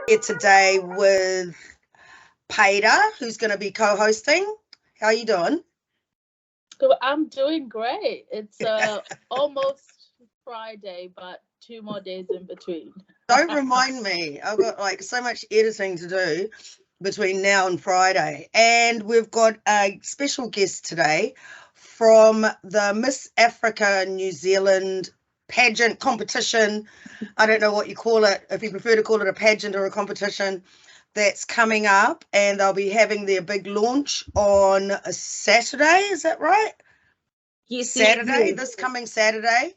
here today with Paida, who's going to be co-hosting. How are you doing? I'm doing great. It's almost Friday, but 2 more days in between. Don't remind me. I've got like so much editing to do between now and Friday. And we've got a special guest today from the Miss Africa New Zealand pageant competition. I don't know what you call it, if you prefer to call it a pageant or a competition, that's coming up, and they'll be having their big launch on a Saturday. Is that right? Yes, Saturday, this coming Saturday.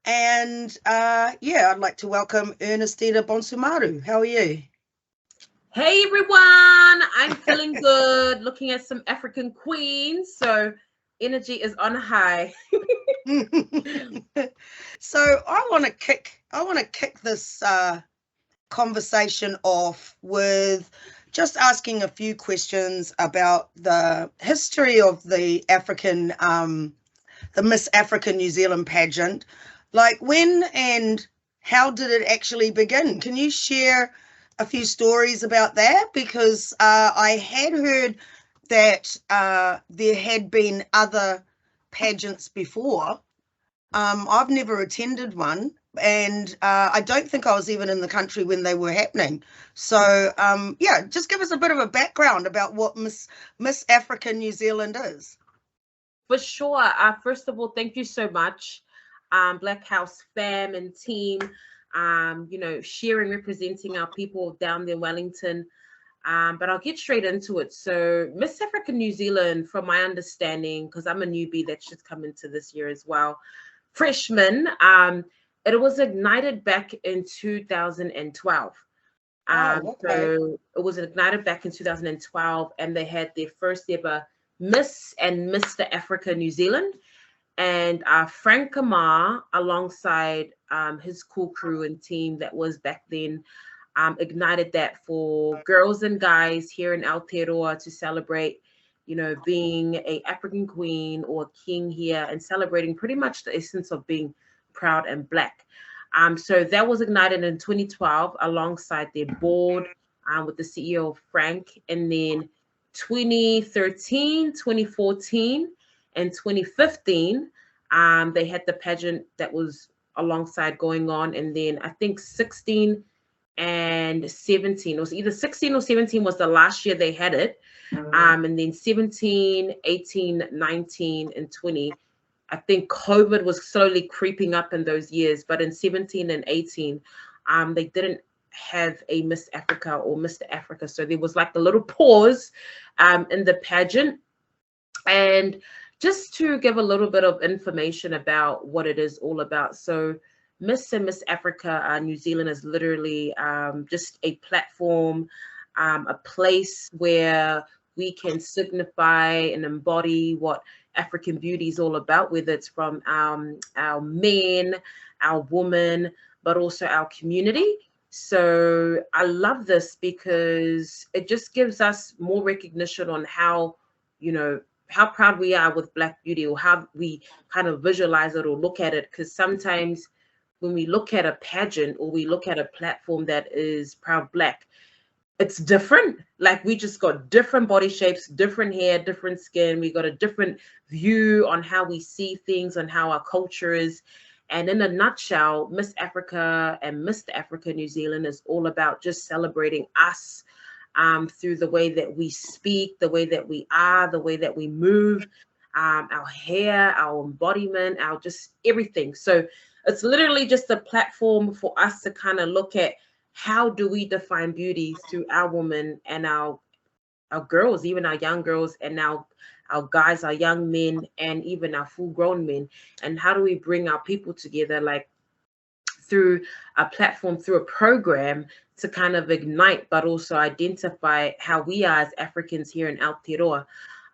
And I'd like to welcome Ernestina Bonsu Maro. How are you? Hey everyone, I'm feeling good, looking at some African queens, so energy is on high. So I want to kick this conversation off with just asking a few questions about the history of the Miss Africa New Zealand pageant. Like, when and how did it actually begin? Can you share a few stories about that? Because I had heard that there had been other pageants before. I've never attended one, and I don't think I was even in the country when they were happening. So just give us a bit of a background about what Miss Africa New Zealand is. For sure. First of all, thank you so much, Blackhouse fam and team, sharing, representing our people down there in Wellington. But I'll get straight into it. So Miss Africa New Zealand, from my understanding, because I'm a newbie that's just come into this year as well, freshman, it was ignited back in 2012. So it was ignited back in 2012, and they had their first ever Miss and Mr. Africa New Zealand. And Frank Kamar, alongside his cool crew and team that was back then, ignited that for girls and guys here in Aotearoa to celebrate, being an African queen or king here, and celebrating pretty much the essence of being proud and Black. So that was ignited in 2012 alongside their board with the CEO Frank. And then 2013, 2014, and 2015, they had the pageant that was alongside going on. And then I think 16 and 17, it was either 16 or 17 was the last year they had it. And then 17, 18, 19, and 20, I think COVID was slowly creeping up in those years. But in 17 and 18, they didn't have a Miss Africa or Mr. Africa. So there was like a little pause in the pageant. And just to give a little bit of information about what it is all about. So Miss and Miss Africa New Zealand is literally just a platform, a place where we can signify and embody what African beauty is all about, whether it's from our men, our women, but also our community. So I love this because it just gives us more recognition on how proud we are with Black beauty, or how we kind of visualize it or look at it. Because sometimes when we look at a pageant or we look at a platform that is proud Black, it's different. Like, we just got different body shapes, different hair, different skin. We got a different view on how we see things, on how our culture is. And in a nutshell, Miss Africa and Mr. Africa New Zealand is all about just celebrating us through the way that we speak, the way that we are, the way that we move, our hair, our embodiment, our just everything. So it's literally just a platform for us to kind of look at how do we define beauty through our women and our girls, even our young girls, and our guys, our young men, and even our full-grown men. And how do we bring our people together, like through a platform, through a program, to kind of ignite, but also identify how we are as Africans here in Aotearoa,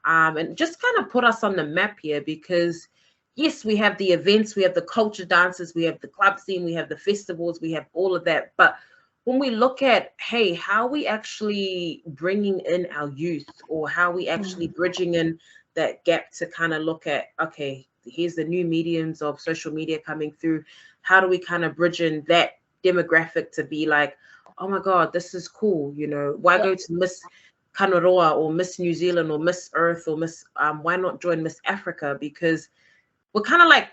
and just kind of put us on the map here. Because yes, we have the events, we have the culture dances, we have the club scene, we have the festivals, we have all of that. But when we look at, hey, how are we actually bringing in our youth, or how are we actually bridging in that gap to kind of look at, okay, here's the new mediums of social media coming through. How do we kind of bridge in that demographic to be like, oh my God, this is cool. You know, why go to Miss Kanaroa or Miss New Zealand or Miss Earth or Miss, why not join Miss Africa? Because we're kind of like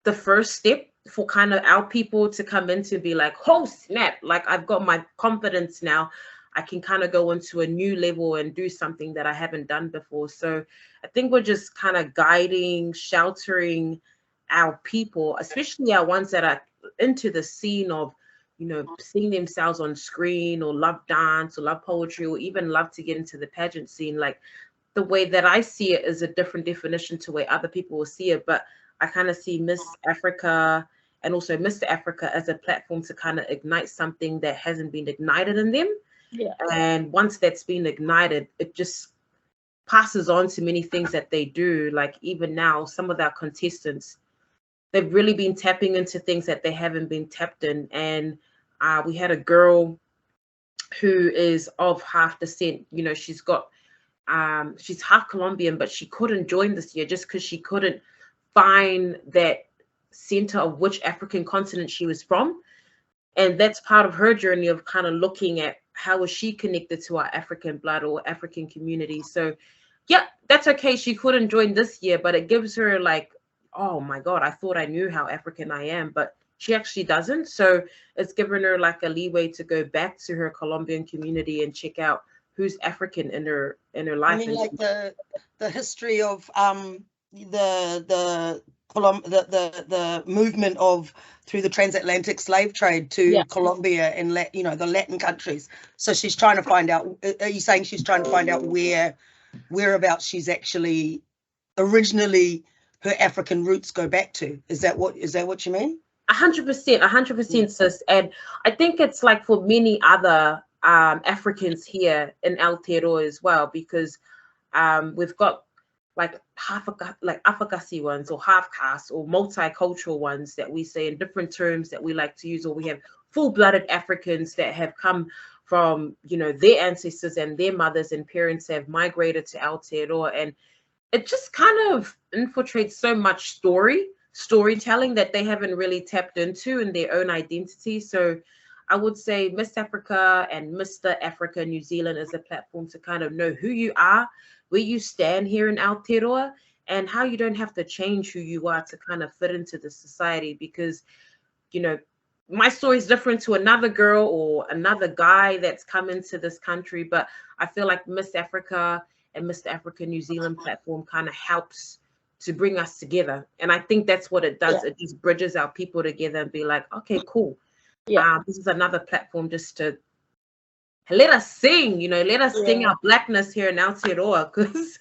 the first step for kind of our people to come in to be like, oh snap, like I've got my confidence now. I can kind of go into a new level and do something that I haven't done before. So I think we're just kind of guiding, sheltering our people, especially our ones that are into the scene of, you know, seeing themselves on screen or love dance or love poetry or even love to get into the pageant scene. Like the way that I see it is a different definition to where other people will see it. But I kind of see Miss Africa and also Mr. Africa as a platform to kind of ignite something that hasn't been ignited in them. Yeah. And once that's been ignited, it just passes on to many things that they do. Like even now, some of our contestants, they've really been tapping into things that they haven't been tapped in. And we had a girl who is of half descent. You know, she's half Colombian, but she couldn't join this year just because she couldn't find that center of which African continent she was from. And that's part of her journey of kind of looking at how is she connected to our African blood or African community. So yeah, that's okay. She couldn't join this year, but it gives her like, oh my God, I thought I knew how African I am, but she actually doesn't. So it's given her like a leeway to go back to her Colombian community and check out who's African in her life. I mean, like the history of the movement of through the transatlantic slave trade to Colombia and the Latin countries. So she's trying to find out. Are you saying she's trying to find out whereabouts she's actually originally her African roots go back to? Is that what you mean? 100%, sis. And I think it's like for many other Africans here in Aotearoa as well, because we've got like Afakasi ones or half caste or multicultural ones that we say in different terms that we like to use, or we have full-blooded Africans that have come from, you know, their ancestors and their mothers and parents have migrated to Aotearoa, and it just kind of infiltrates so much storytelling that they haven't really tapped into in their own identity. So I would say Miss Africa and Mr. Africa New Zealand is a platform to kind of know who you are, where you stand here in Aotearoa, and how you don't have to change who you are to kind of fit into the society. Because, you know, my story is different to another girl or another guy that's come into this country, but I feel like Miss Africa and Mr. Africa New Zealand platform kind of helps to bring us together. And I think that's what it does. It just bridges our people together and be like, okay, cool. This is another platform just to let us sing, you know, let us sing our blackness here in Aotearoa, because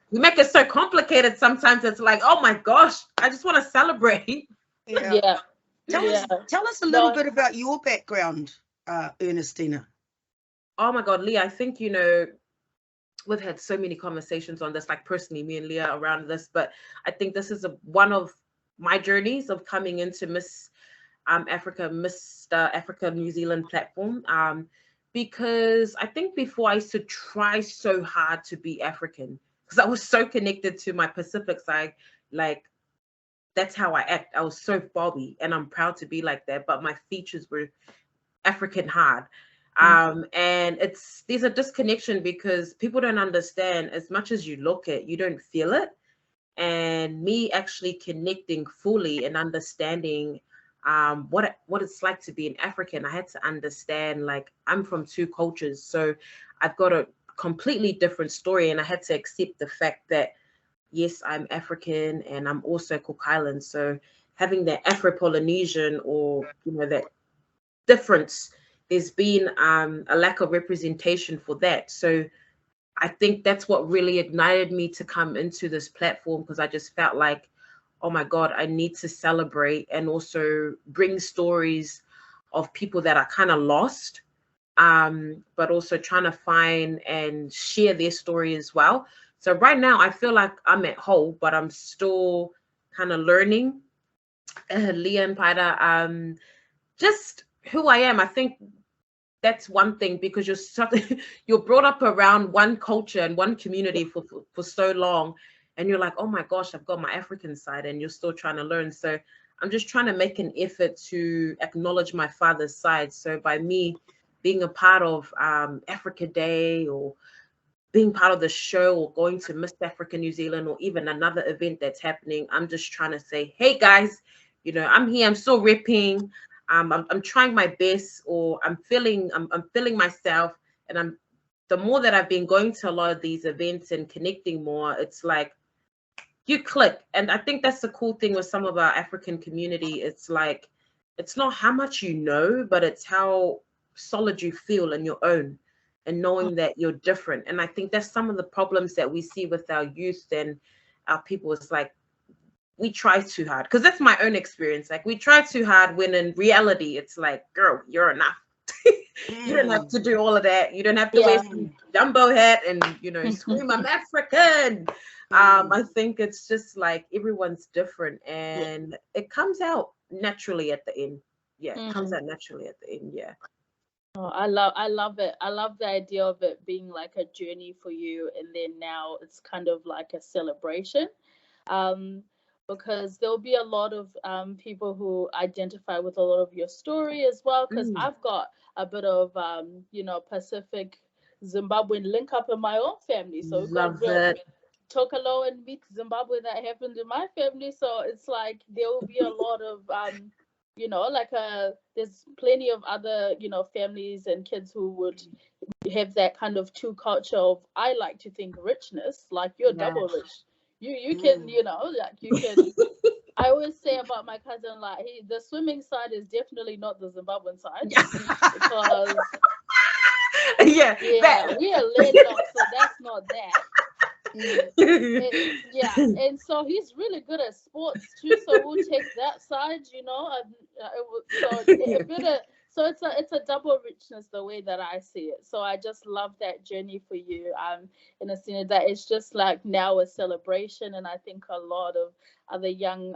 we make it so complicated sometimes. It's like, oh my gosh, I just want to celebrate. Tell us a little bit about your background, Ernestina. Oh my God, Leah, I think, you know, we've had so many conversations on this, like personally, me and Leah around this, but I think this is one of my journeys of coming into Mr. Africa New Zealand platform. Because I think before I used to try so hard to be African, because I was so connected to my Pacific side, like that's how I act. I was so Bobby, and I'm proud to be like that, but my features were African hard. And there's a disconnection because people don't understand, as much as you look it, you don't feel it. And me actually connecting fully and understanding what it's like to be an African, I had to understand, like, I'm from two cultures, so I've got a completely different story, and I had to accept the fact that yes, I'm African and I'm also Cook Island. So having that Afro-Polynesian, or you know, that difference, there's been a lack of representation for that. So I think that's what really ignited me to come into this platform, because I just felt like, oh my God, I need to celebrate and also bring stories of people that are kind of lost, but also trying to find and share their story as well. So right now I feel like I'm at whole, but I'm still kind of learning, Leah and Paida, just who I am. I think that's one thing, because you're brought up around one culture and one community for so long, and you're like, oh my gosh, I've got my African side, and you're still trying to learn. So I'm just trying to make an effort to acknowledge my father's side. So by me being a part of Africa Day, or being part of the show, or going to Miss Africa New Zealand, or even another event that's happening, I'm just trying to say, hey guys, you know, I'm here, I'm still repping, I'm trying my best, or I'm feeling myself. And the more that I've been going to a lot of these events and connecting more, it's like you click. And I think that's the cool thing with some of our African community. It's like, it's not how much you know, but it's how solid you feel in your own, and knowing that you're different. And I think that's some of the problems that we see with our youth and our people. It's like, we try too hard, because that's my own experience. Like, we try too hard, when in reality, it's like, girl, you're enough. You don't have to do all of that. You don't have to wear some jumbo hat and, you know, scream, I'm African. I think it's just like, everyone's different, and it comes out naturally at the end. Yeah, it comes out naturally at the end. Yeah. Oh, I love it. I love the idea of it being like a journey for you, and then now it's kind of like a celebration. Because there'll be a lot of people who identify with a lot of your story as well, because I've got a bit of Pacific Zimbabwean link up in my own family. So we've got Tokalo and Meet Zimbabwe that happened in my family. So it's like there will be a lot of there's plenty of other, families and kids who would have that kind of two culture of, I like to think, richness, like you're double rich. You can, like you can. I always say about my cousin, like, the swimming side is definitely not the Zimbabwean side, because we are landlocked, so that's not that. And so he's really good at sports too, so we'll take that side, so it's a double richness, the way that I see it. So I just love that journey for you, in a sense that it's just like now a celebration. And I think a lot of other young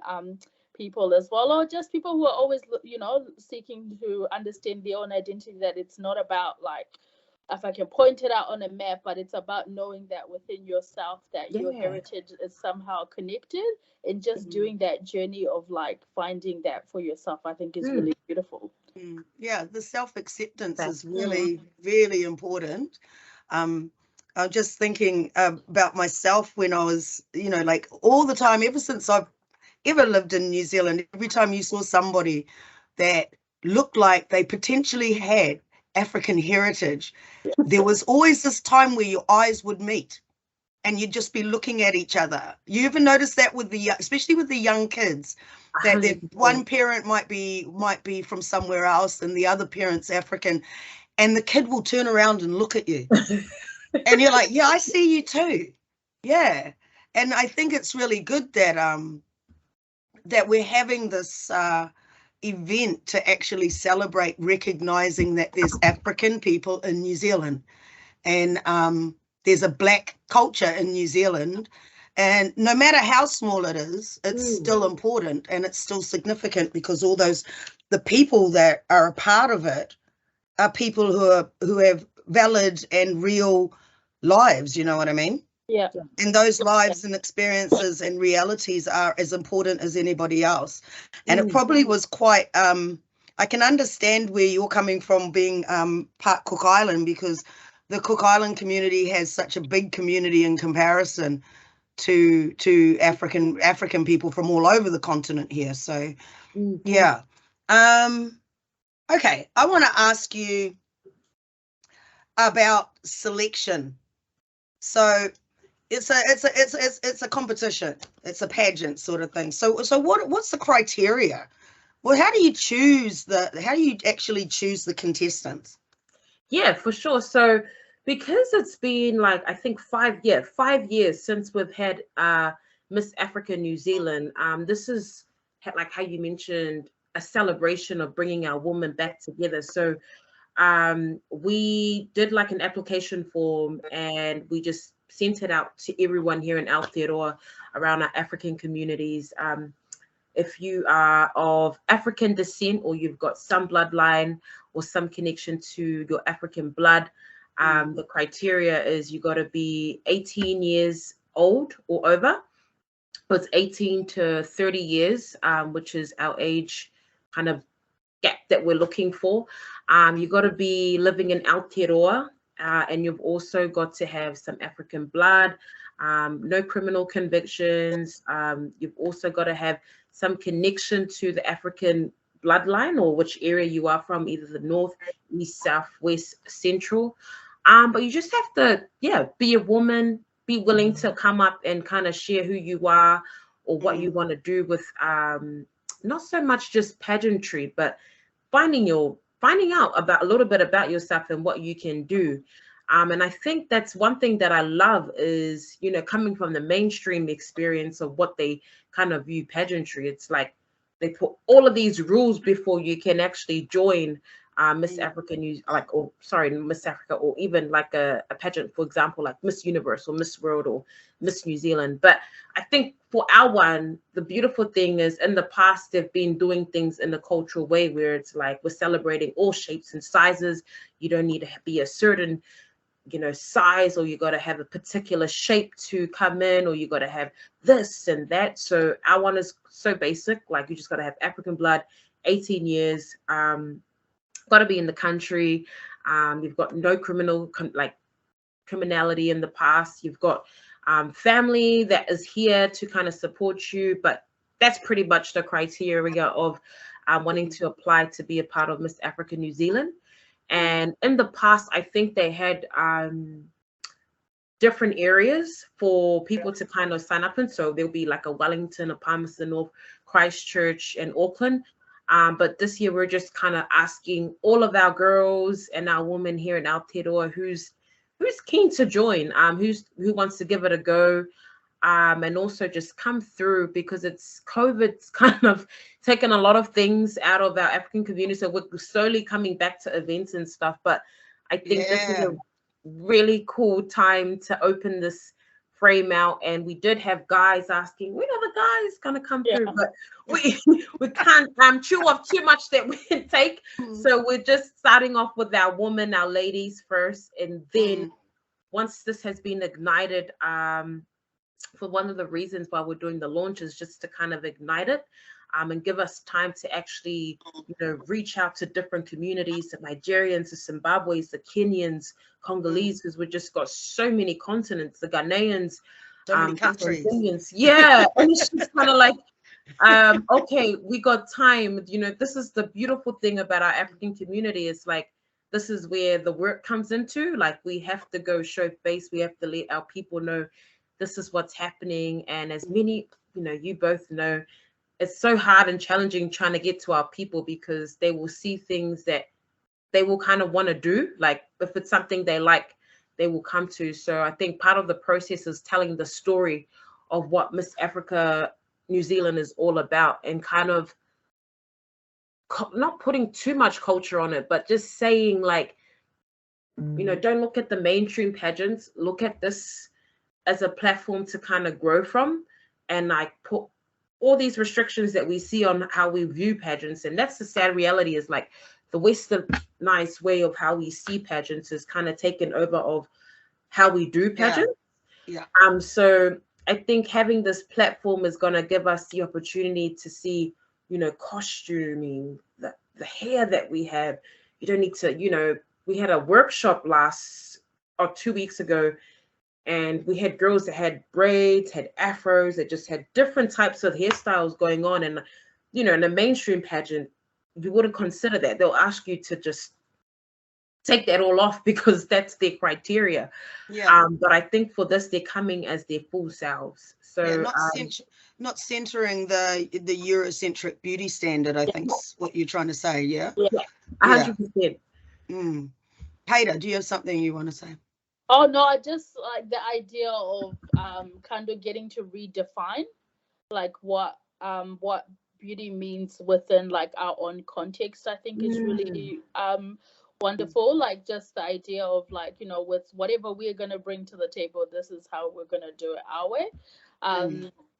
people as well, or just people who are always seeking to understand their own identity, that it's not about, like, if I can point it out on a map, but it's about knowing that within yourself, that your heritage is somehow connected, and just doing that journey of, like, finding that for yourself, I think is really beautiful. Yeah, the self-acceptance is really, really important. I'm just thinking about myself when I was, like, all the time, ever since I've ever lived in New Zealand, every time you saw somebody that looked like they potentially had African heritage, there was always this time where your eyes would meet and you'd just be looking at each other. You ever notice that with especially with the young kids, that one parent might be from somewhere else and the other parent's African, and the kid will turn around and look at you and you're like, yeah, I see you too. Yeah. And I think it's really good that that we're having this event to actually celebrate recognizing that there's African people in New Zealand, and there's a Black culture in New Zealand, and no matter how small it is, it's still important and it's still significant, because all the people that are a part of it are people who have valid and real lives, you know what I mean? Yeah. And those lives and experiences and realities are as important as anybody else. And it probably was quite, I can understand where you're coming from, being part Cook Island, because the Cook Island community has such a big community in comparison to African people from all over the continent here. So, yeah. Okay, I want to ask you about selection. So it's a competition. It's a pageant sort of thing. So what's the criteria? Well, how do you actually choose the contestants? Yeah, for sure. So because it's been, like, I think 5 years since we've had Miss Africa New Zealand, this is, like how you mentioned, a celebration of bringing our women back together. So we did like an application form, and we just sent it out to everyone here in Aotearoa, around our African communities. If you are of African descent, or you've got some bloodline or some connection to your African blood, the criteria is you got to be 18 years old or over. it's 18 to 30 years, which is our age kind of gap that we're looking for. You got to be living in Aotearoa, and you've also got to have some African blood, no criminal convictions. You've also got to have some connection to the African bloodline or which area you are from, either the north, east, south, west, central. But you just have to, be a woman, be willing to come up and kind of share who you are or what you want to do with not so much just pageantry, but finding out about a little bit about yourself and what you can do. And I think that's one thing that I love is, coming from the mainstream experience of what they kind of view pageantry. It's like they put all of these rules before you can actually join Miss Africa Miss Africa, or even like a pageant, for example, like Miss Universe or Miss World or Miss New Zealand. But I think for our one, the beautiful thing is in the past, they've been doing things in a cultural way where it's like we're celebrating all shapes and sizes. You don't need to be a certain size, or you got to have a particular shape to come in, or you got to have this and that. So our one is so basic, like you just got to have African blood, 18 years, got to be in the country. You've got no criminality in the past. You've got family that is here to kind of support you, but that's pretty much the criteria of wanting to apply to be a part of Miss Africa New Zealand. And in the past, I think they had different areas for people to kind of sign up in. So there'll be like a Wellington, a Palmerston North, Christchurch, and Auckland. But this year we're just kind of asking all of our girls and our women here in Aotearoa who's keen to join, who wants to give it a go, and also just come through, because COVID's kind of taken a lot of things out of our African community. So we're slowly coming back to events and stuff. But I think this is a really cool time to open this frame out. And we did have guys asking, when are the guys gonna come through? But we can't chew off too much that we can take. So we're just starting off with our women, our ladies first, and then once this has been ignited, for one of the reasons why we're doing the launch is just to kind of ignite it, and give us time to actually reach out to different communities, the Nigerians, the Zimbabweans, the Kenyans, Congolese, because we've just got so many continents, the Ghanaians, so many countries. And it's just kind of like, okay, we got time. This is the beautiful thing about our African community. It's like, this is where the work comes into. Like, we have to go show face. We have to let our people know this is what's happening. And as many, you both know, it's so hard and challenging trying to get to our people, because they will see things that they will kind of want to do. Like, if it's something they like, they will come to. So I think part of the process is telling the story of what Miss Africa New Zealand is all about, and kind of not putting too much culture on it, but just saying, like, don't look at the mainstream pageants, look at this as a platform to kind of grow from, and like put all these restrictions that we see on how we view pageants. And that's the sad reality, is like the westernized way of how we see pageants is kind of taken over of how we do pageants. So I think having this platform is going to give us the opportunity to see, costuming, the hair that we have. You don't need to, we had a workshop 2 weeks ago, and we had girls that had braids, had afros, that just had different types of hairstyles going on. And, in a mainstream pageant, you wouldn't consider that. They'll ask you to just take that all off because that's their criteria. But I think for this, they're coming as their full selves. So not centering the Eurocentric beauty standard, I think is what you're trying to say. 100%. Peter, do you have something you want to say? Oh no, I just like the idea of kind of getting to redefine like what beauty means within like our own context. I think is really wonderful. Like, just the idea of like, with whatever we're gonna bring to the table, this is how we're gonna do it our way.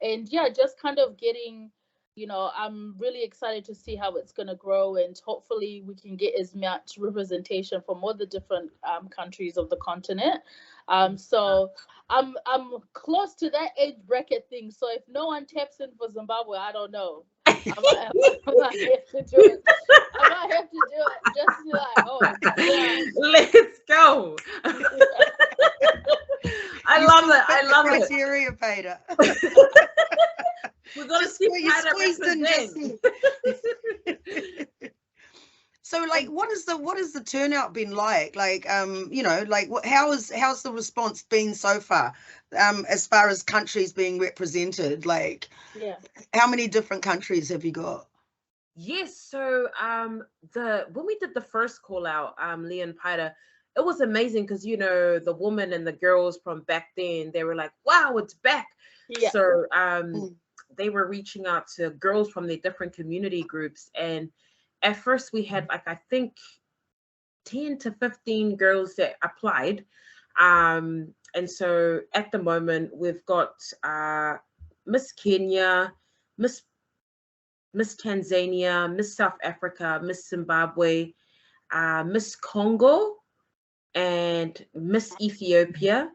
And just kind of getting you know, I'm really excited to see how it's going to grow, and hopefully we can get as much representation from all the different countries of the continent. So I'm close to that age bracket thing. So if no one taps in for Zimbabwe, I don't know. I might have to do it. I might have to do it just to like, oh, yeah. Let's go. I love it. I love it. Criteria, Peter. We're gonna see Peter represent. So, like, what is the turnout been like? Like, you know, like, how's the response been so far, as far as countries being represented? Like, Yeah, how many different countries have you got? Yes, so when we did the first call out, Lee and Peter, it was amazing because you know the women and the girls from back then, they were like, "Wow, it's back!" yeah. So they were reaching out to girls from their different community groups, and at first we had like I think 10 to 15 girls that applied, and so at the moment we've got Miss Kenya, Miss Tanzania, Miss South Africa, Miss Zimbabwe, Miss Congo, and Miss Ethiopia.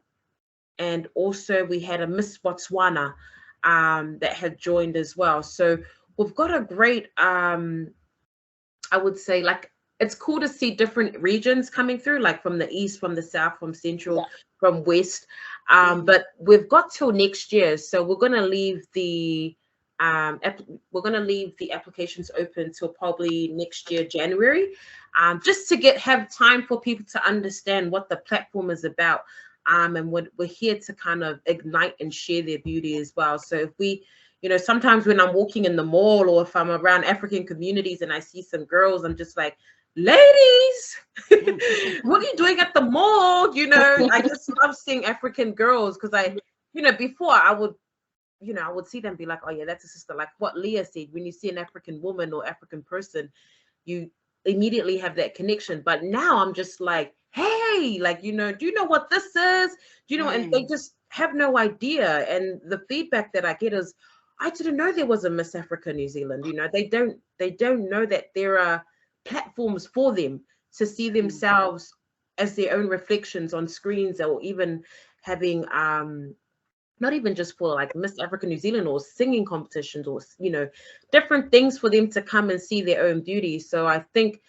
And also we had a Miss Botswana that had joined as well. So we've got a great, I would say, like, it's cool to see different regions coming through, like from the east, from the south, from central, from west. But we've got till next year. So we're going to leave the applications open till probably next year, January, just to have time for people to understand what the platform is about. And we're here to kind of ignite and share their beauty as well. So if we, you know, sometimes when I'm walking in the mall or if I'm around African communities and I see some girls, I'm just like, ladies, what are you doing at the mall? You know, I just love seeing African girls because you know, before I would see them be like, oh yeah, that's a sister. Like what Leah said, when you see an African woman or African person, you immediately have that connection. But now I'm just like, hey, like, you know, do you know what this is? Do you know? And they just have no idea. And the feedback that I get is, I didn't know there was a Miss Africa New Zealand. You know, they don't know that there are platforms for them to see themselves as their own reflections on screens, or even having not even just for like Miss Africa New Zealand or singing competitions or, you know, different things for them to come and see their own beauty. So I think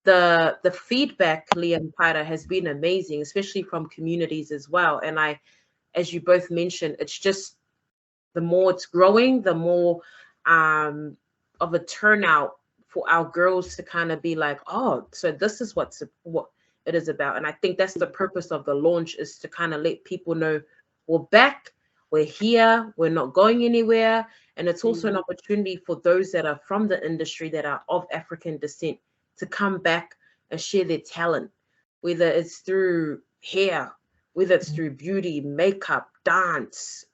the feedback, Leah and Paira, has been amazing, especially from communities as well. And as you both mentioned, it's just the more it's growing, the more of a turnout for our girls to kind of be like, oh, so this is what it is about. And I think that's the purpose of the launch, is to kind of let people know we're back, we're here, we're not going anywhere. And it's also an opportunity for those that are from the industry that are of African descent to come back and share their talent, whether it's through hair, whether it's through beauty, makeup, dance,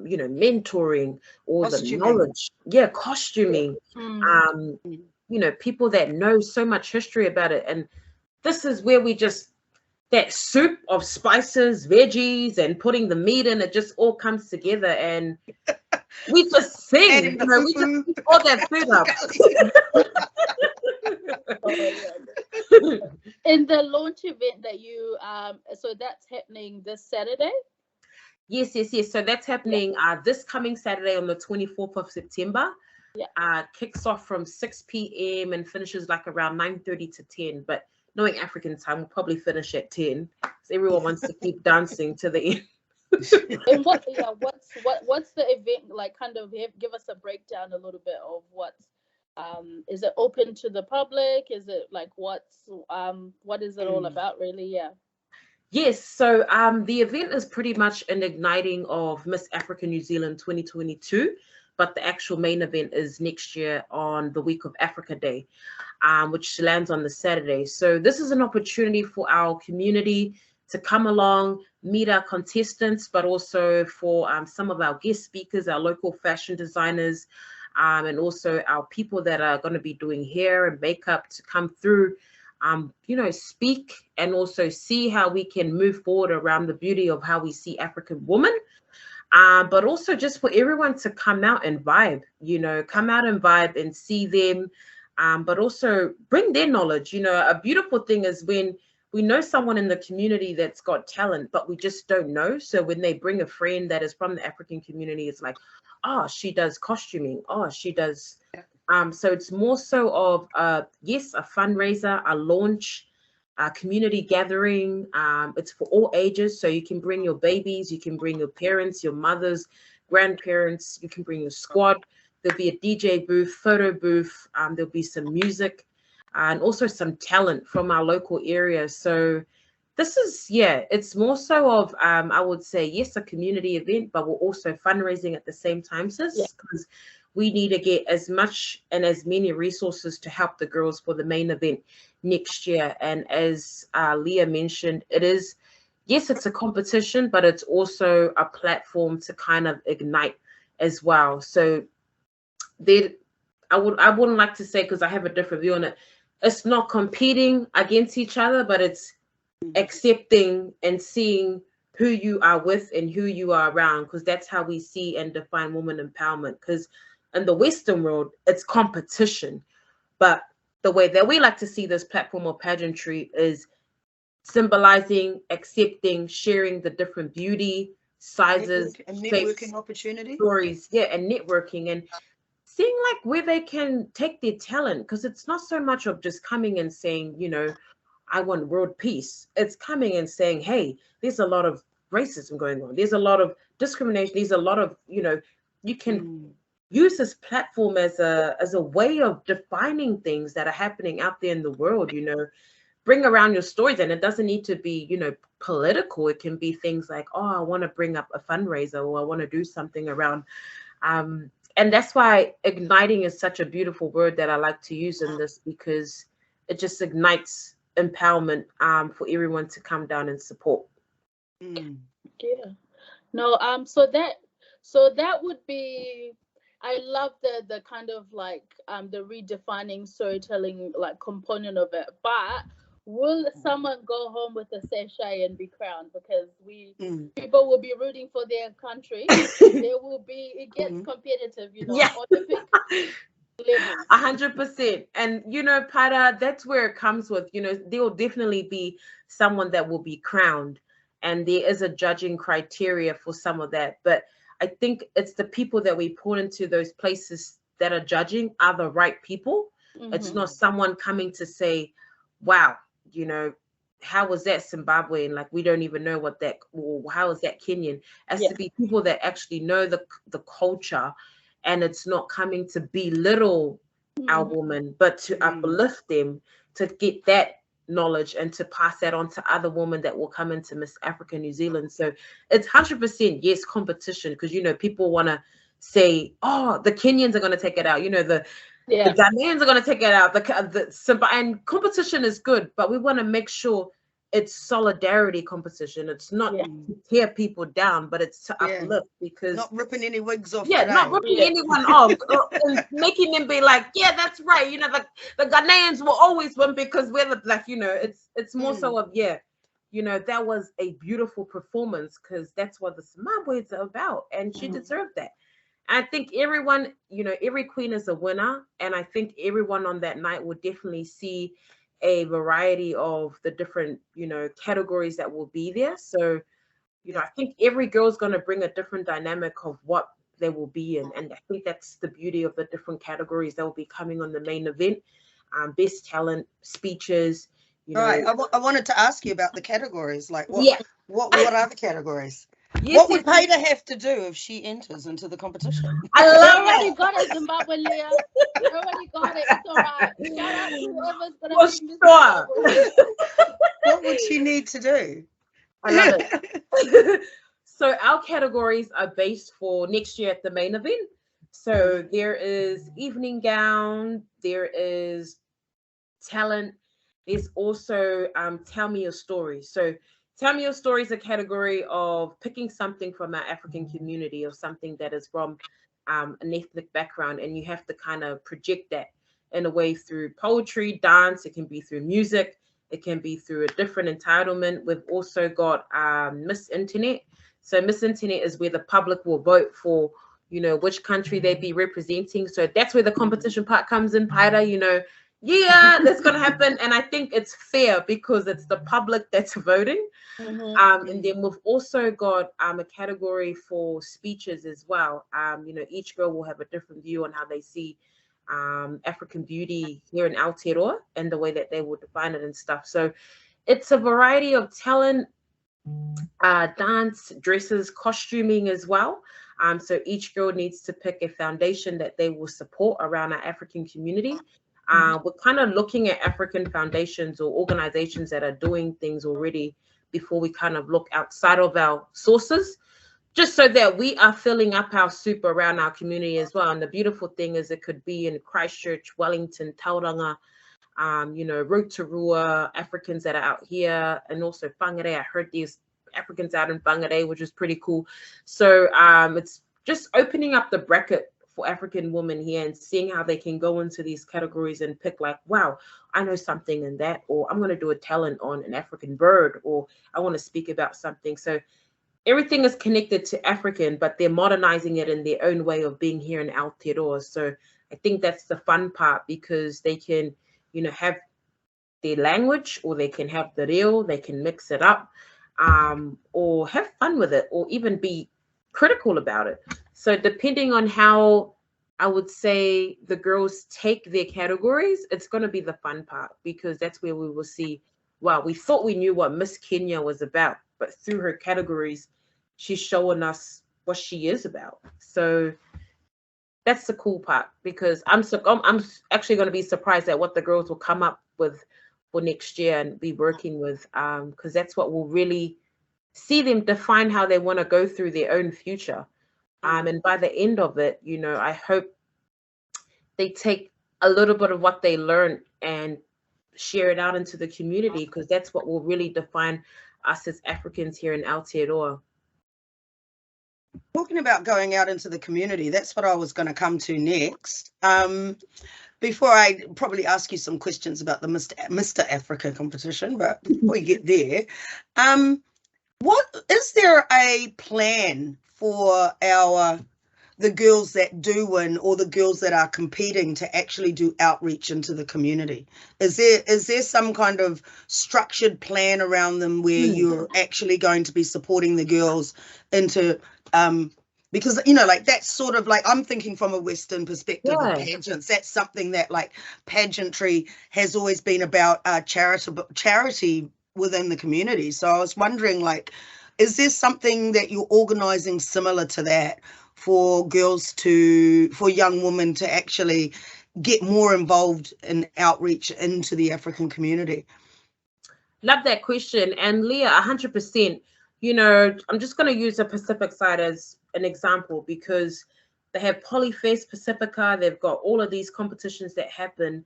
you know, mentoring, or the knowledge, costuming, you know, people that know so much history about it. And this is where we just, that soup of spices, veggies, and putting the meat in, it just all comes together, and we just sing, you know, we just eat all that food up. In the launch event that you so that's happening this Saturday? Yes. So that's happening this coming Saturday on the 24th of September. Kicks off from 6 p.m. and finishes like around 9:30 to 10. But knowing African time, we'll probably finish at 10. So everyone wants to keep dancing to the end. And what's the event like? Kind of give us a breakdown a little bit of what. Is it open to the public? Is it like what is it all about really? Yes, so the event is pretty much an igniting of Miss Africa New Zealand 2022, but the actual main event is next year on the week of Africa Day, which lands on the Saturday. So this is an opportunity for our community to come along, meet our contestants, but also for some of our guest speakers, our local fashion designers, and also our people that are going to be doing hair and makeup to come through, you know, speak and also see how we can move forward around the beauty of how we see African women. But also just for everyone to come out and vibe, come out and vibe and see them, but also bring their knowledge. A beautiful thing is when we know someone in the community that's got talent, but we just don't know. So when they bring a friend that is from the African community, it's like, oh, she does costuming. Oh, she does. So it's more so of, yes, a fundraiser, a launch, a community gathering. It's for all ages. So you can bring your babies, you can bring your parents, your mothers, grandparents, you can bring your squad. There'll be a DJ booth, photo booth. There'll be some music and also some talent from our local area. So this is, it's more so of, I would say, yes, a community event, but we're also fundraising at the same time, sis, because we need to get as much and as many resources to help the girls for the main event next year. And as Leah mentioned, it is, yes, it's a competition, but it's also a platform to kind of ignite as well. So I wouldn't like to say, because I have a different view on it, it's not competing against each other, but it's accepting and seeing who you are with and who you are around, because that's how we see and define woman empowerment. Because in the Western world, it's competition, but the way that we like to see this platform of pageantry is symbolizing, accepting, sharing the different beauty, sizes, and shapes, networking opportunity, stories, and networking, and seeing like where they can take their talent, because it's not so much of just coming and saying, I want world peace. It's coming and saying, hey, there's a lot of racism going on. There's a lot of discrimination. There's a lot of, you can use this platform as a way of defining things that are happening out there in the world. Bring around your stories, and it doesn't need to be, political. It can be things like, oh, I want to bring up a fundraiser, or I want to do something around, and that's why igniting is such a beautiful word that I like to use in this, because it just ignites empowerment for everyone to come down and support. No, so that would be, I love the kind of like the redefining storytelling like component of it. But will someone go home with a sachet and be crowned? Because people will be rooting for their country. There will be, it gets competitive, Olympic level. 100%. And Para, that's where it comes with, there will definitely be someone that will be crowned, and there is a judging criteria for some of that. But I think it's the people that we put into those places that are judging are the right people. It's not someone coming to say, wow, how was that Zimbabwean? Like, we don't even know what that, or how is that Kenyan? It has to be people that actually know the culture, and it's not coming to belittle our women, but to uplift them, to get that knowledge and to pass that on to other women that will come into Miss Africa New Zealand. So it's 100% yes, competition, because people want to say, oh, the Kenyans are going to take it out, the Ghanaians are going to take it out, and competition is good, but we want to make sure it's solidarity competition. It's not to tear people down, but it's to uplift, because not ripping any wigs off. Not ripping anyone off, and making them be like, yeah, that's right. The Ghanaians will always win because we're the black. It's more so of that was a beautiful performance, because that's what the Zimbabweans are about, and she deserved that. I think everyone, every queen is a winner, and I think everyone on that night will definitely see a variety of the different, categories that will be there. So, I think every girl's going to bring a different dynamic of what they will be in. And I think that's the beauty of the different categories that will be coming on the main event. Best talent, speeches. Right. I wanted to ask you about the categories. Like, what are the categories? What would Peter have to do if she enters into the competition? I love already got it, Zimbabwe Leah. You already got it. It's all right. Shout out to whoever's going to be Zimbabwe. What would she need to do? I love it. So our categories are based for next year at the main event. So there is evening gown, there is talent, there's also tell me your story. So tell me your story is a category of picking something from our African community or something that is from an ethnic background, and you have to kind of project that in a way through poetry, dance. It can be through music. It can be through a different entitlement. We've also got Miss Internet. So Miss Internet is where the public will vote for, you know, which country they be representing. So that's where the competition part comes in, Paida, you know. Yeah, that's going to happen. And I think it's fair because it's the public that's voting. And then we've also got a category for speeches as well. You know, each girl will have a different view on how they see African beauty here in Aotearoa and the way that they will define it and stuff. So it's a variety of talent, dance, dresses, costuming as well. So each girl needs to pick a foundation that they will support around our African community. We're kind of looking at African foundations or organizations that are doing things already before we kind of look outside of our sources, just so that we are filling up our soup around our community as well. And the beautiful thing is it could be in Christchurch, Wellington, Tauranga, you know, Rotorua, Africans that are out here, and also Whangarei. I heard there's Africans out in Whangarei, which is pretty cool. So it's just opening up the bracket for African women here and seeing how they can go into these categories and pick like, wow, I know something in that, or I'm going to do a talent on an African bird, or I want to speak about something. So everything is connected to African, but they're modernizing it in their own way of being here in Aotearoa. So I think that's the fun part, because they can, you know, have their language, or they can have the reo, they can mix it up, or have fun with it, or even be critical about it. So depending on how, I would say, the girls take their categories, it's going to be the fun part, because that's where we will see, wow, we thought we knew what Miss Kenya was about, but through her categories, she's showing us what she is about. So that's the cool part, because I'm actually going to be surprised at what the girls will come up with for next year and be working with, because that's what will really see them define how they want to go through their own future. And by the end of it, you know, I hope they take a little bit of what they learned and share it out into the community, because that's what will really define us as Africans here in Aotearoa. Talking about going out into the community, that's what I was going to come to next. Before I probably ask you some questions about the Mr. Africa competition, but before we get there, what is there a plan for the girls that do win, or the girls that are competing, to actually do outreach into the community? Is there some kind of structured plan around them where you're actually going to be supporting the girls into because, you know, like that's sort of like, I'm thinking from a Western perspective of pageants. That's something that, like, pageantry has always been about charity within the community. So I was wondering, like, is there something that you're organizing similar to that for young women to actually get more involved in outreach into the African community? Love that question. And Leah, 100%, you know, I'm just going to use the Pacific side as an example, because they have Polyfest Pacifica, they've got all of these competitions that happen,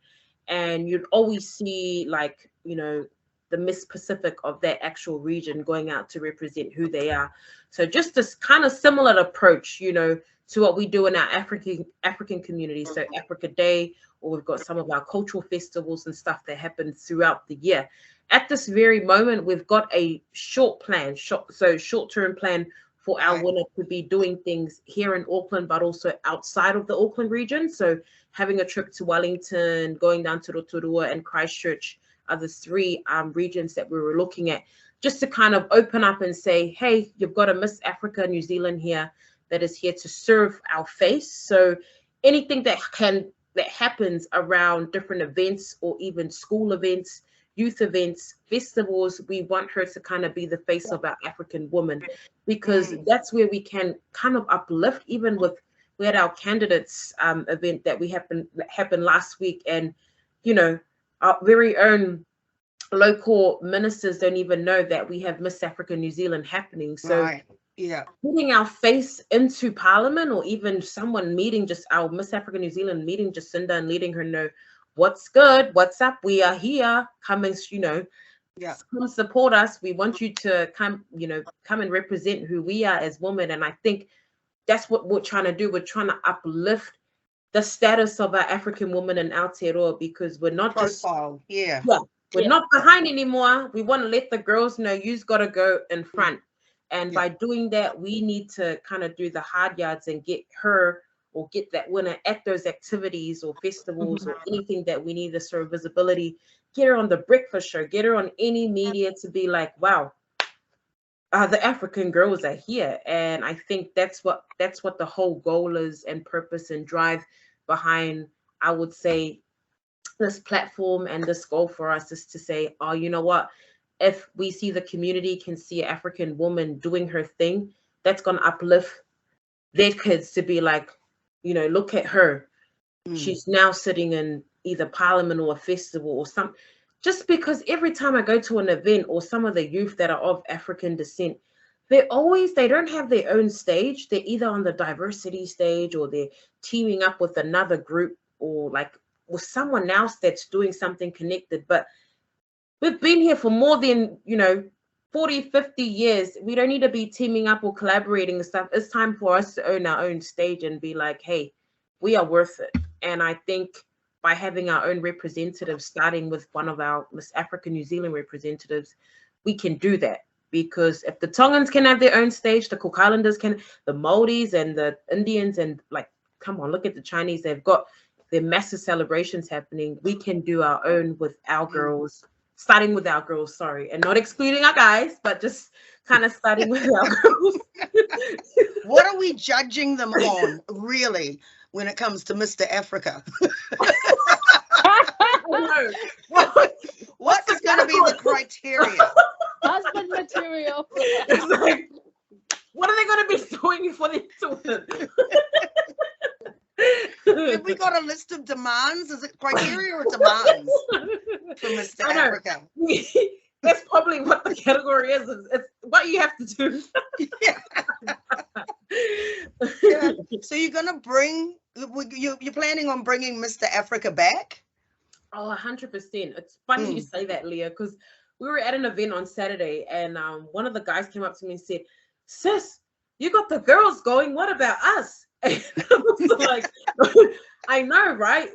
and you'd always see, like, you know, the Miss Pacific of that actual region going out to represent who they are. So just this kind of similar approach, you know, to what we do in our African community. So Africa Day, or we've got some of our cultural festivals and stuff that happen throughout the year. At this very moment, we've got a short-term plan for our winner to be doing things here in Auckland, but also outside of the Auckland region. So having a trip to Wellington, going down to Rotorua and Christchurch are the three regions that we were looking at, just to kind of open up and say, hey, you've got a Miss Africa New Zealand here that is here to serve our face. So anything that happens around different events, or even school events, youth events, festivals, we want her to kind of be the face of our African woman, because that's where we can kind of uplift. Even we had our candidates event that happened last week, and, you know, our very own local ministers don't even know that we have Miss Africa New Zealand happening. So putting our face into Parliament, or even someone meeting just our Miss Africa New Zealand, meeting Jacinda and letting her know what's good, what's up, we are here, come and, you know, come support us. We want you to come, you know, come and represent who we are as women. And I think that's what we're trying to do. We're trying to uplift the status of our African woman in Aotearoa, because we're not we're not behind anymore. We want to let the girls know you've got to go in front. And by doing that, we need to kind of do the hard yards and get her or get that winner at those activities or festivals or anything that we need to serve visibility. Get her on the breakfast show, get her on any media to be like, wow, the African girls are here. And I think that's what the whole goal is and purpose and drive behind, I would say, this platform and this goal for us is to say, oh, you know what? If we see the community can see an African woman doing her thing, that's going to uplift their kids to be like, you know, look at her. She's now sitting in either parliament or a festival or some. Just because every time I go to an event or some of the youth that are of African descent, they don't have their own stage. They're either on the diversity stage or they're teaming up with another group or like with someone else that's doing something connected. But we've been here for more than, 40, 50 years. We don't need to be teaming up or collaborating and stuff. It's time for us to own our own stage and be like, hey, we are worth it. And I think by having our own representatives, starting with one of our Miss Africa New Zealand representatives, we can do that. Because if the Tongans can have their own stage, the Cook Islanders can, the Māoris and the Indians, and like, come on, look at the Chinese. They've got their massive celebrations happening. We can do our own with our girls, starting with our girls, sorry, and not excluding our guys, but just kind of starting with our girls. What are we judging them on, really, when it comes to Mr. Africa? What is going to be the criteria? Husband material. It's like, what are they going to be doing before they do it? Have we got a list of demands? Is it criteria or demands for Mr. Africa? That's probably what the category is. It's what you have to do. Yeah. So you're going to bring, you're planning on bringing Mr. Africa back? Oh, 100%. It's funny you say that, Leah, because we were at an event on Saturday and one of the guys came up to me and said, sis, you got the girls going. What about us? And I was like, I know, right?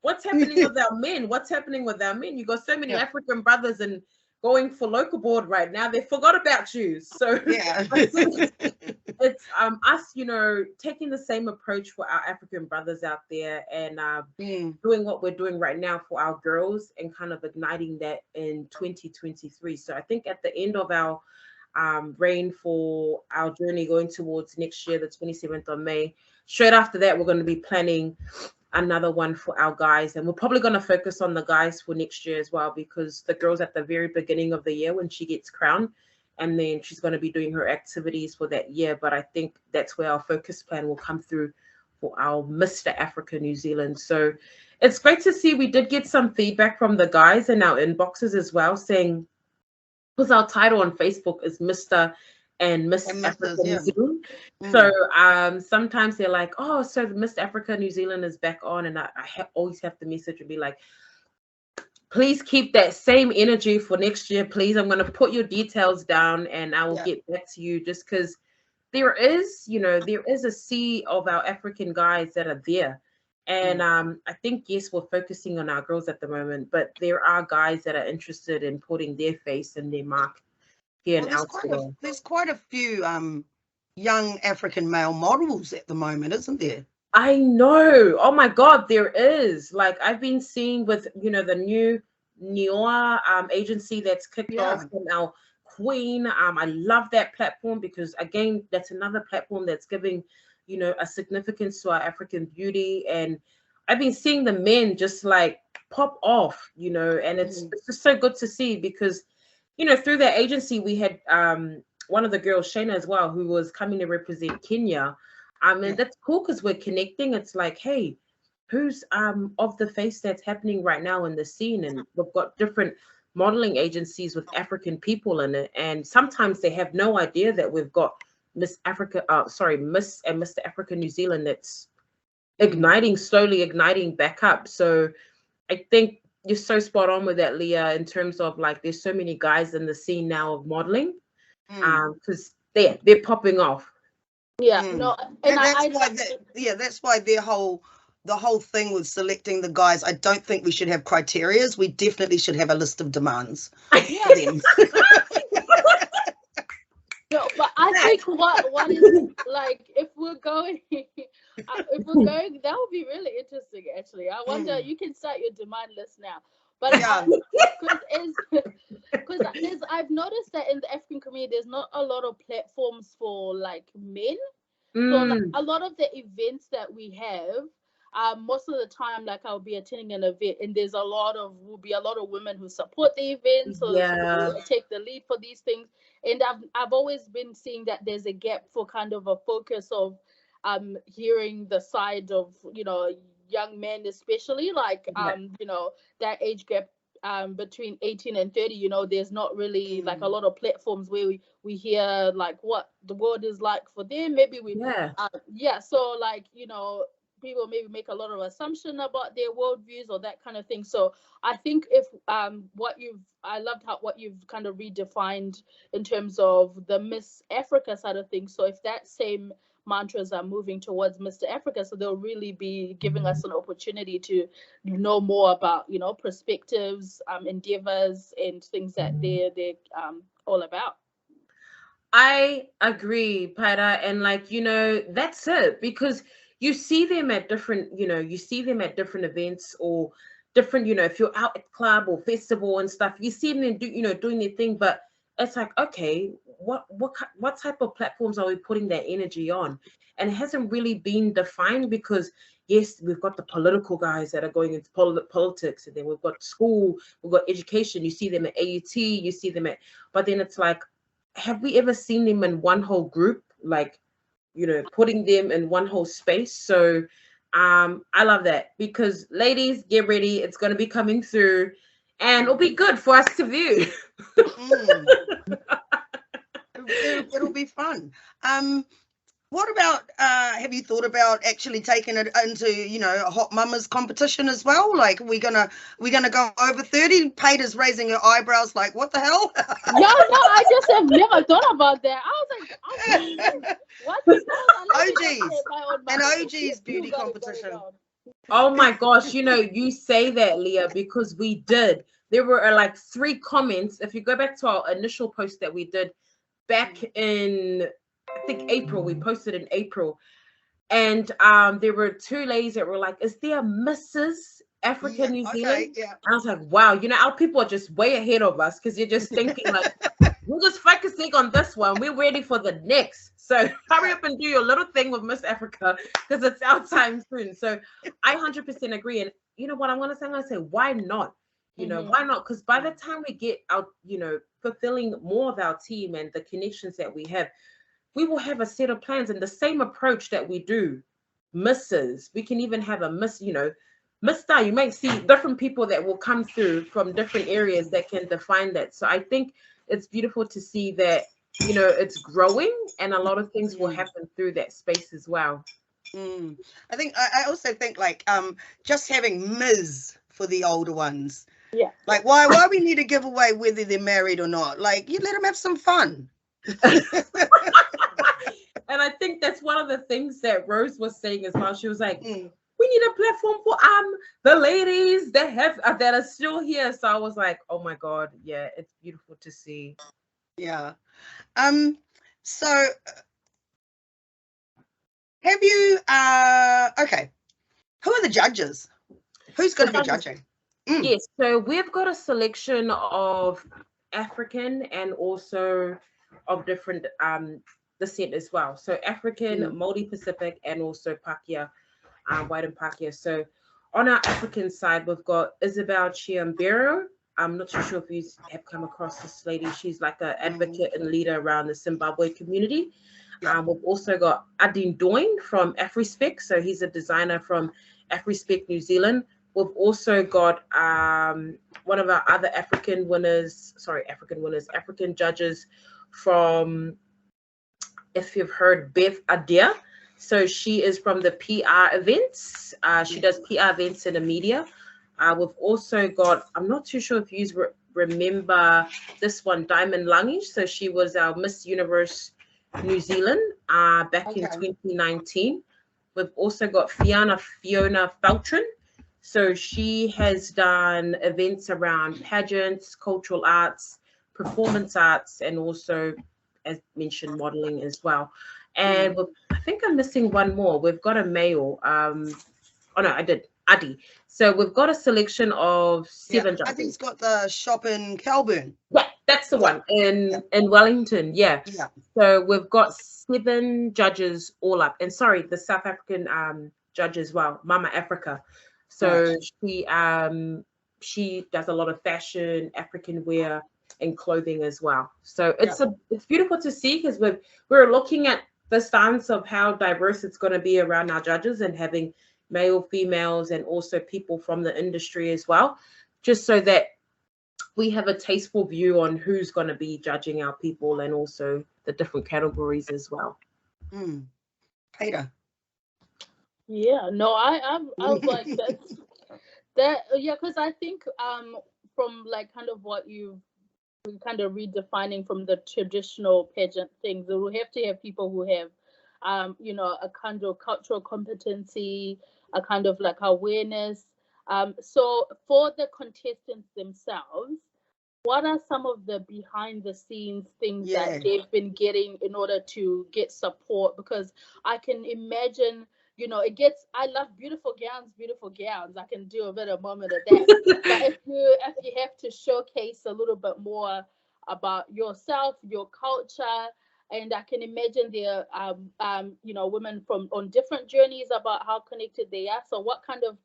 What's happening with our men? What's happening with our men? You got so many African brothers and going for local board right now. They forgot about you. So yeah. I think it's us, taking the same approach for our African brothers out there and doing what we're doing right now for our girls and kind of igniting that in 2023. So I think at the end of our reign for our journey going towards next year, the 27th of May, straight after that, we're going to be planning another one for our guys, and we're probably going to focus on the guys for next year as well, because the girl's at the very beginning of the year when she gets crowned, and then she's going to be doing her activities for that year. But I think that's where our focus plan will come through for our Mr. Africa New Zealand. So it's great to see we did get some feedback from the guys in our inboxes as well, saying, because our title on Facebook is Mr. and Miss Africa New Zealand. So sometimes they're like, oh, so Miss Africa New Zealand is back on. And I always have to message and be like, please keep that same energy for next year, please. I'm going to put your details down and I will get back to you, just because there is a sea of our African guys that are there. And I think, yes, we're focusing on our girls at the moment, but there are guys that are interested in putting their face and their mark here and elsewhere. There's quite a few young African male models at the moment, isn't there? I know. Oh my God, there is. Like I've been seeing with, the new Nioa agency that's kicked off from our queen. I love that platform because, again, that's another platform that's giving, a significance to our African beauty. And I've been seeing the men just like pop off, and it's just so good to see because, through that agency, we had one of the girls, Shayna, as well, who was coming to represent Kenya. And that's cool because we're connecting. It's like, hey, who's of the face that's happening right now in the scene? And we've got different modeling agencies with African people in it. And sometimes they have no idea that we've got Miss and Mr. Africa New Zealand that's slowly igniting back up. So I think you're so spot on with that, Leah, in terms of like there's so many guys in the scene now of modeling because they're popping off. Yeah, no, and that's why the whole thing with selecting the guys, I don't think we should have criterias. We definitely should have a list of demands. No, But I think what is like, if we're going, that would be really interesting. Actually, I wonder. You can start your demand list now. But because I've noticed that in the African community, there's not a lot of platforms for like men. So like, a lot of the events that we have, most of the time, like I'll be attending an event, and will be a lot of women who support the event, so who take the lead for these things. And I've always been seeing that there's a gap for kind of a focus of hearing the side of, you know, young men, especially like you know, that age gap between 18 and 30, you know, there's not really like a lot of platforms where we hear like what the world is like for them. Maybe so like, you know, people maybe make a lot of assumption about their worldviews or that kind of thing. So I think if I loved what you've kind of redefined in terms of the Miss Africa side of things. So if that same mantras are moving towards Mr. Africa, so they'll really be giving us an opportunity to know more about, you know, perspectives, endeavors, and things that they're all about. I agree, Paira, and like, you know, that's it, because you see them at different events or different, you know, if you're out at club or festival and stuff, you see them doing their thing, but it's like, okay, what type of platforms are we putting that energy on? And it hasn't really been defined, because yes, we've got the political guys that are going into politics, and then we've got school, we've got education, you see them at AUT, you see them but then it's like, have we ever seen them in one whole group, like, you know, putting them in one whole space? So I love that, because ladies, get ready, it's going to be coming through, and it'll be good for us to view. It'll be fun. What about, have you thought about actually taking it into, you know, a hot mamas competition as well? Like, we're gonna go over 30? Pater's raising her eyebrows like, what the hell? No, I just have never thought about that. I was like, what? An OG's beauty competition. Oh my gosh, you know, you say that, Leah, because we did. There were like 3 comments. If you go back to our initial post that we did back in, I think April, we posted in April, and there were 2 ladies that were like, is there Mrs. Africa New Zealand? Yeah. I was like, wow, you know, our people are just way ahead of us, because you're just thinking like, we're just focusing on this one, we're ready for the next. So hurry up and do your little thing with Miss Africa, because it's our time soon. So I 100% agree. And you know what I'm gonna say, why not? You know, why not? Because by the time we get out, you know, fulfilling more of our team and the connections that we have, we will have a set of plans, and the same approach that we do Mrs. We can even have a Miss, you know, Mr. You might see different people that will come through from different areas that can define that. So I think it's beautiful to see that, you know, it's growing, and a lot of things will happen through that space as well. I think I also think like just having Ms. for the older ones. Yeah. Like why we need to give away whether they're married or not? Like, you let them have some fun. And I think that's one of the things that Rose was saying as well. She was like, we need a platform for the ladies that are still here. So I was like, oh my God, yeah, it's beautiful to see. Yeah. So have you okay, who are the judges? Who's going to be judging? Yes, so we've got a selection of African and also of different descent as well. So African, Māori Pacific, and also Pākehā, white and Pākehā. So on our African side, we've got Isabel Chiambero. I'm not too sure if you have come across this lady. She's like an advocate and leader around the Zimbabwe community. We've also got Adin Doing from AfriSpec. So he's a designer from AfriSpec New Zealand. We've also got one of our other African judges from, if you've heard, Beth Adia. So she is from the PR events. She does PR events in the media. We've also got, I'm not too sure if you remember this one, Diamond Langish. So she was our Miss Universe New Zealand back in 2019. We've also got Fiona Feltrin. So she has done events around pageants, cultural arts, performance arts, and also as mentioned, modeling as well. And I think I'm missing one more. We've got a male. Oh no, I did. Adi. So we've got a selection of 7 judges. Adi's got the shop in Kelburn. Yeah, that's the one in Wellington. Yeah. So we've got 7 judges all up, and sorry, the South African judge as well, Mama Africa. So she does a lot of fashion, African wear, and clothing as well. So it's beautiful to see, because we're looking at the stance of how diverse it's going to be around our judges, and having male, females, and also people from the industry as well, just so that we have a tasteful view on who's going to be judging our people, and also the different categories as well. Peter. Yeah, no, I was like that because I think from like kind of what you kind of redefining from the traditional pageant things, we have to have people who have a kind of cultural competency, a kind of like awareness. So for the contestants themselves, what are some of the behind the scenes things that they've been getting in order to get support? Because I can imagine, I love beautiful gowns. I can do a bit of moment of that. But if you have to showcase a little bit more about yourself, your culture, and I can imagine there are women on different journeys about how connected they are. So what kind of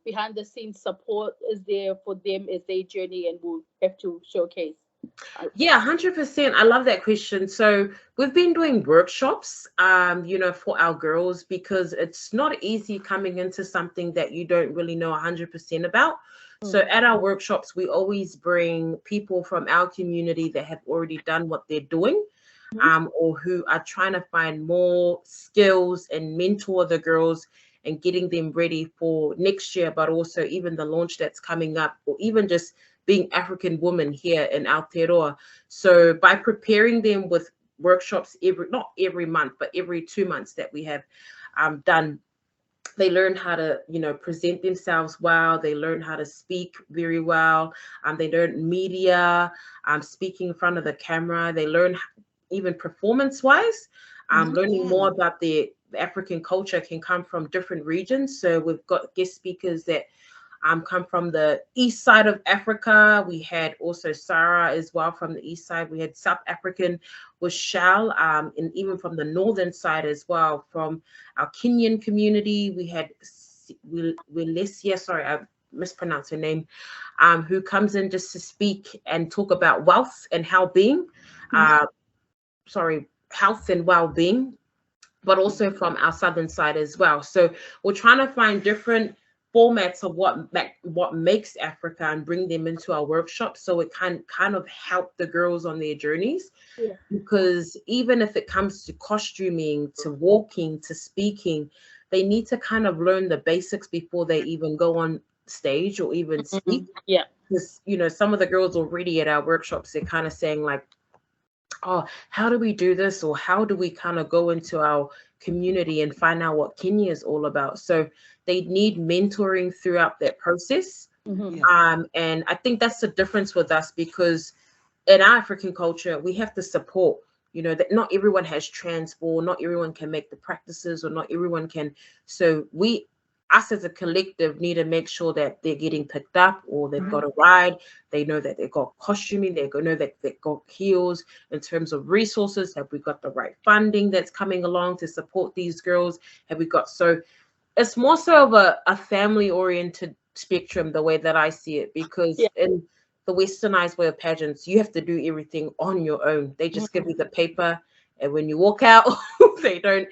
behind the scenes support is there for them as they journey and will have to showcase? Yeah, 100%. I love that question. So we've been doing workshops, for our girls, because it's not easy coming into something that you don't really know 100% about. So at our workshops, we always bring people from our community that have already done what they're doing, or who are trying to find more skills and mentor the girls and getting them ready for next year, but also even the launch that's coming up, or even just being African women here in Aotearoa. So by preparing them with workshops not every month, but every 2 months that we have done, they learn how to, present themselves well. They learn how to speak very well. They learn media, speaking in front of the camera. They learn even performance-wise, learning more about the African culture can come from different regions. So we've got guest speakers that come from the east side of Africa. We had also Sarah as well from the east side. We had South African with Shal, and even from the northern side as well, from our Kenyan community. We had Wilesia, sorry, I mispronounced her name, who comes in just to speak and talk about wealth and well-being. Health and well-being, but also from our southern side as well. So we're trying to find different formats of what makes Africa and bring them into our workshops, so it can kind of help the girls on their journeys. Because even if it comes to costuming, to walking, to speaking, they need to kind of learn the basics before they even go on stage or even speak. Because some of the girls already at our workshops, they're kind of saying like, oh, how do we do this, or how do we kind of go into our community and find out what Kenya is all about? So they need mentoring throughout that process. And I think that's the difference with us, because in our African culture, we have to support, that not everyone has transport, not everyone can make the practices, or not everyone can. So us as a collective need to make sure that they're getting picked up, or they've got a ride. They know that they've got costuming. They know that they've got heels. In terms of resources, have we got the right funding that's coming along to support these girls? Have we got, so it's more so of a family-oriented spectrum, the way that I see it, because in the westernized way of pageants, you have to do everything on your own. They just give you the paper, and when you walk out, they don't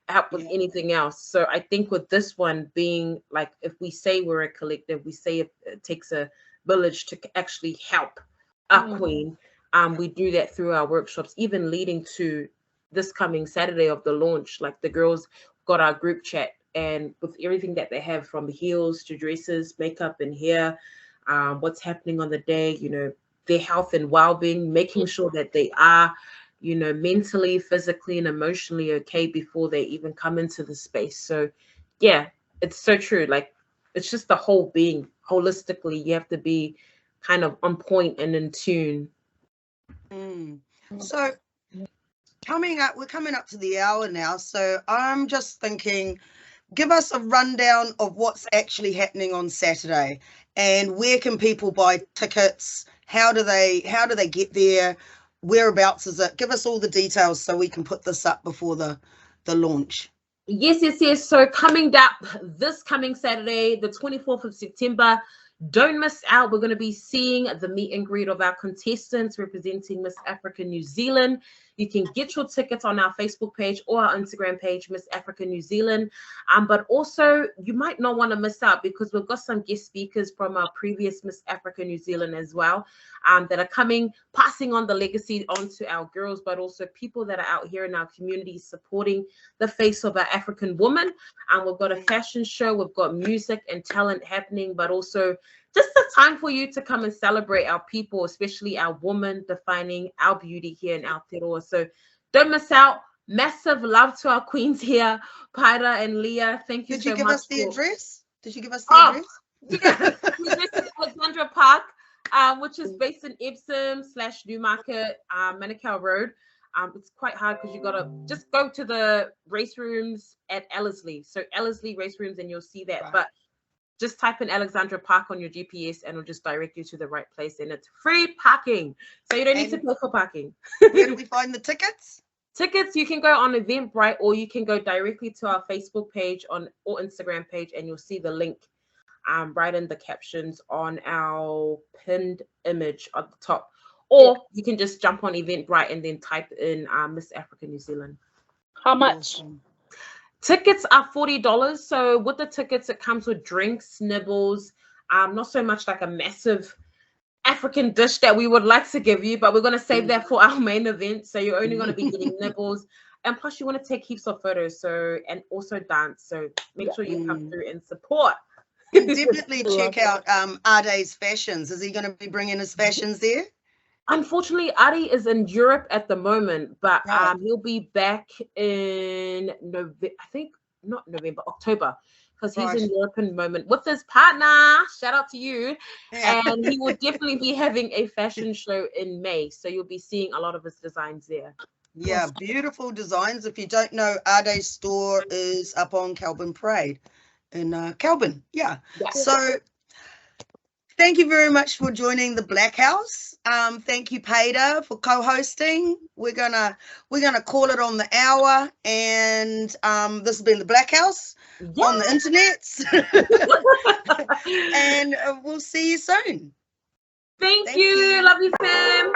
help with anything else. So I think with this one being like, if we say we're a collective, we say it takes a village to actually help a queen. We do that through our workshops, even leading to this coming Saturday of the launch. Like, the girls got our group chat, and with everything that they have, from heels to dresses, makeup and hair, what's happening on the day, their health and well-being, making sure that they are mentally, physically, and emotionally okay before they even come into the space. So yeah, it's so true. Like, it's just the whole being. Holistically, you have to be kind of on point and in tune. So we're coming up to the hour now, so I'm just thinking, give us a rundown of what's actually happening on Saturday, and where can people buy tickets? How do they get there? Whereabouts is it? Give us all the details so we can put this up before the launch. Yes. So coming up this coming Saturday, the 24th of September, don't miss out. We're going to be seeing the meet and greet of our contestants representing Miss Africa New Zealand. You can get your tickets on our Facebook page or our Instagram page, Miss Africa New Zealand. But also, you might not want to miss out because we've got some guest speakers from our previous Miss Africa New Zealand as well, that are coming, passing on the legacy onto our girls, but also people that are out here in our community supporting the face of our African woman. We've got a fashion show, we've got music and talent happening, but also just a time for you to come and celebrate our people, especially our woman defining our beauty here in Aotearoa. So don't miss out. Massive love to our queens here, Paira and Leah. Thank you so much. Did you give us the address? Did you give us the address? Yeah, this is Alexandria Park, which is based in Epsom / Newmarket, Manukau Road. It's quite hard because you gotta just go to the race rooms at Ellerslie. So Ellerslie race rooms, and you'll see that. Right. But just type in Alexandria Park on your GPS and it'll just direct you to the right place, and it's free parking. So you don't need to pay for parking. Where do we find the tickets? Tickets, you can go on Eventbrite, or you can go directly to our Facebook page or Instagram page, and you'll see the link right in the captions on our pinned image at the top. Or you can just jump on Eventbrite and then type in Miss Africa New Zealand. How much? Awesome. Tickets are $40. So with the tickets, it comes with drinks, nibbles, not so much like a massive African dish that we would like to give you, but we're going to save that for our main event. So you're only going to be getting nibbles. And plus you want to take heaps of photos, and also dance. So make sure you come through and support. Definitely check out Ade's fashions. Is he going to be bringing his fashions there? Unfortunately, Adi is in Europe at the moment, but he'll be back in October, because he's in Europe at the moment with his partner. Shout out to you. Yeah. And he will definitely be having a fashion show in May. So you'll be seeing a lot of his designs there. Yeah, beautiful designs. If you don't know, Ade's store is up on Kelburn Parade in Kelburn. Yeah. So thank you very much for joining the Blackhouse. Thank you, Paida, for co-hosting. We're gonna call it on the hour, and this has been the Blackhouse on the internet. And we'll see you soon. Thank you. Love you, fam.